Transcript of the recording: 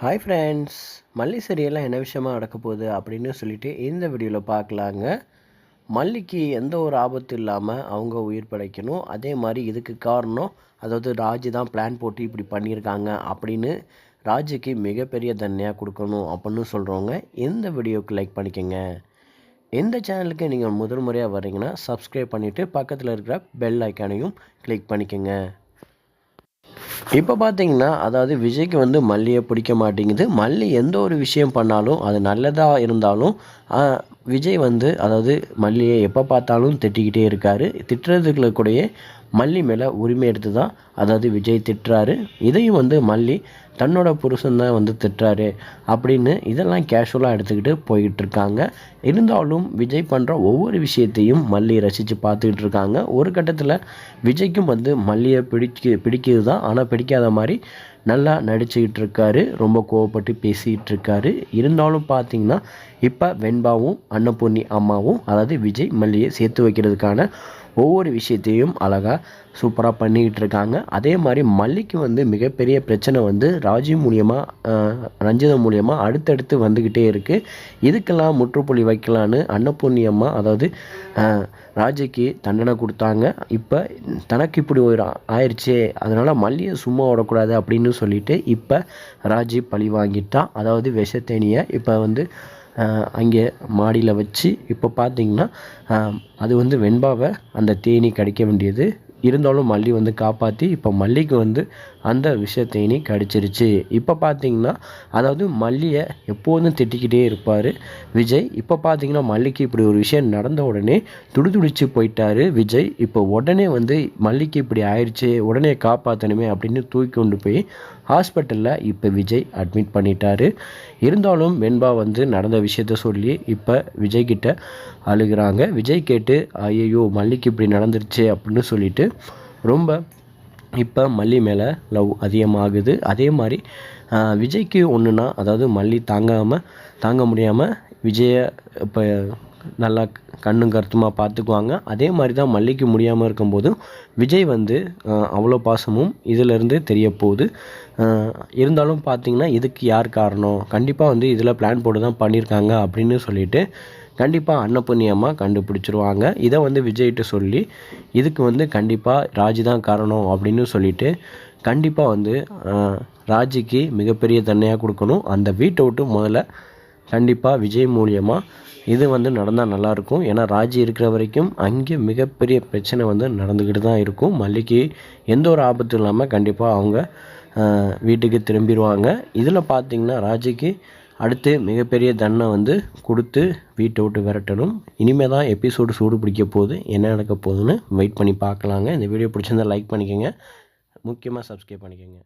Hi friends, மல்லி சீரியல்லாம் என்ன விஷயமா நடக்க போகுது அப்படின்னு சொல்லிட்டு இந்த வீடியோவில் பார்க்கலாங்க. மல்லிக்கு எந்த ஒரு ஆபத்து இல்லாமல் அவங்க உயிர் பிழைக்கணும். அதே மாதிரி இதுக்கு காரணம் அதாவது ராஜு தான் பிளான் போட்டு இப்படி பண்ணியிருக்காங்க அப்படின்னு ராஜுக்கு மிகப்பெரிய தண்டனையாக கொடுக்கணும் அப்படின்னு சொல்கிறவங்க இந்த வீடியோவுக்கு லைக் பண்ணிக்கோங்க. எந்த சேனலுக்கு நீங்கள் முதல் முறையாக வர்றீங்கன்னா சப்ஸ்கிரைப் பண்ணிவிட்டு பக்கத்தில் இருக்கிற பெல் ஐக்கானையும் கிளிக் பண்ணிக்கோங்க. இப்போ பார்த்தீங்கன்னா அதாவது விஜய்க்கு மல்லியை பிடிக்க மாட்டேங்குது. மல்லி எந்த ஒரு விஷயம் பண்ணாலும் அது நல்லதாக இருந்தாலும் விஜய் அதாவது மல்லியை எப்போ பார்த்தாலும் திட்டிக்கிட்டே இருக்கார். திட்டுறதுக்குள்ள கூடயே மல்லி மேலே உரிமை எடுத்து தான் அதாவது விஜய் திட்டுறாரு. இதையும் மல்லி தன்னோட புருஷன் தான் திட்டுறாரு அப்படின்னு இதெல்லாம் கேஷுவலாக எடுத்துக்கிட்டு போய்கிட்டு இருக்காங்க. இருந்தாலும் விஜய் பண்ணுற ஒவ்வொரு விஷயத்தையும் மல்லி ரசித்து பார்த்துக்கிட்டு இருக்காங்க. ஒரு கட்டத்தில் விஜய்க்கும் மல்லியை பிடிக்குது தான், ஆனால் பிடிக்காத மாதிரி நல்லா நடிச்சுக்கிட்டு இருக்காரு. ரொம்ப கோவப்பட்டு பேசிகிட்டு இருக்காரு. இருந்தாலும் பார்த்தீங்கன்னா இப்போ வெண்பாவும் அன்னபூர்ணி அம்மாவும் அதாவது விஜய் மல்லியை சேர்த்து வைக்கிறதுக்கான ஒவ்வொரு விஷயத்தையும் அழகாக சூப்பராக பண்ணிக்கிட்டு இருக்காங்க. அதே மாதிரி மல்லிக்கு மிகப்பெரிய பிரச்சனை ராஜீவ் மூலியமாக ரஞ்சிதம் மூலியமாக அடுத்தடுத்து வந்துக்கிட்டே இருக்குது. இதுக்கெல்லாம் முற்றுப்புள்ளி வைக்கலான்னு அன்னபூர்ணி அம்மா அதாவது ராஜுக்கு தண்டனை கொடுத்தாங்க. இப்போ தனக்கு இப்படி ஒரு ஆயிடுச்சே, அதனால் மல்லியை சும்மா விடக்கூடாது அப்படின்னு சொல்லிட்டு இப்போ ராஜு பழி வாங்கிட்டான். அதாவது விஷத்தேனியை இப்போ அங்கே மாடியில் வச்சு இப்போ பார்த்திங்கன்னா அது வெண்பாவை அந்த தேனி கடிக்க வேண்டியது. இருந்தாலும் மல்லி காப்பாற்றி இப்போ மல்லிக்கு அந்த விஷத்தேனி கடிச்சிருச்சு. இப்போ பார்த்திங்கன்னா அதாவது மல்லியை எப்போதும் திட்டிக்கிட்டே இருப்பார் விஜய். இப்போ பார்த்திங்கன்னா மல்லிக்கு இப்படி ஒரு விஷயம் நடந்த உடனே துடிச்சு போயிட்டார் விஜய். இப்போ உடனே மல்லிக்கு இப்படி ஆயிடுச்சு, உடனே காப்பாற்றணுமே அப்படின்னு தூக்கி கொண்டு போய் ஹாஸ்பிட்டலில் இப்போ விஜய் அட்மிட் பண்ணிட்டாரு. இருந்தாலும் வெண்பா நடந்த விஷயத்த சொல்லி இப்போ விஜய்கிட்ட அழுகிறாங்க. விஜய் கேட்டு ஐயோ மல்லிக்கு இப்படி நடந்துருச்சு அப்படின்னு சொல்லிட்டு ரொம்ப இப்போ மல்லி மேலே லவ் அதிகமாகுது. அதே மாதிரி விஜய்க்கு ஒன்றுனா அதாவது மல்லி தாங்க முடியாமல் விஜயை இப்போ நல்லா கண்ணும் கருத்துமாக பார்த்துக்குவாங்க. அதே மாதிரி தான் மல்லிக்கு முடியாமல் இருக்கும்போதும் விஜய் அவ்வளோ பாசமும் இதிலேருந்து தெரிய போகுது. இருந்தாலும் பார்த்திங்கன்னா இதுக்கு யார் காரணம், கண்டிப்பாக இதில் பிளான் போட்டு தான் பண்ணியிருக்காங்க அப்படின்னு சொல்லிட்டு கண்டிப்பாக அன்னபூர்ணி அம்மா கண்டுபிடிச்சிருவாங்க. இதை விஜய்கிட்ட சொல்லி இதுக்கு கண்டிப்பாக ராஜு தான் காரணம் அப்படின்னு சொல்லிட்டு கண்டிப்பாக ராஜுக்கு மிகப்பெரிய தண்டனையாக கொடுக்கணும். அந்த வீட்டை விட்டு முதல்ல கண்டிப்பாக விஜய் மூலியமாக இது நடந்தால் நல்லாயிருக்கும். ஏன்னா ராஜி இருக்கிற வரைக்கும் அங்கே மிகப்பெரிய பிரச்சனை நடந்துக்கிட்டு தான் இருக்கும். மல்லிக்கு எந்த ஒரு ஆபத்தும் இல்லாமல் கண்டிப்பாக அவங்க வீட்டுக்கு திரும்பிடுவாங்க. இதில் பார்த்திங்கன்னா ராஜிக்கு அடுத்து மிகப்பெரிய தண்டனை கொடுத்து வீட்டை விட்டு விரட்டணும். இனிமேல் தான் எபிசோடு சூடு பிடிக்க போகுது. என்ன நடக்க போகுதுன்னு வெயிட் பண்ணி பார்க்கலாங்க. இந்த வீடியோ பிடிச்சிருந்தால் லைக் பண்ணிக்கோங்க, முக்கியமாக சப்ஸ்கிரைப் பண்ணிக்கோங்க.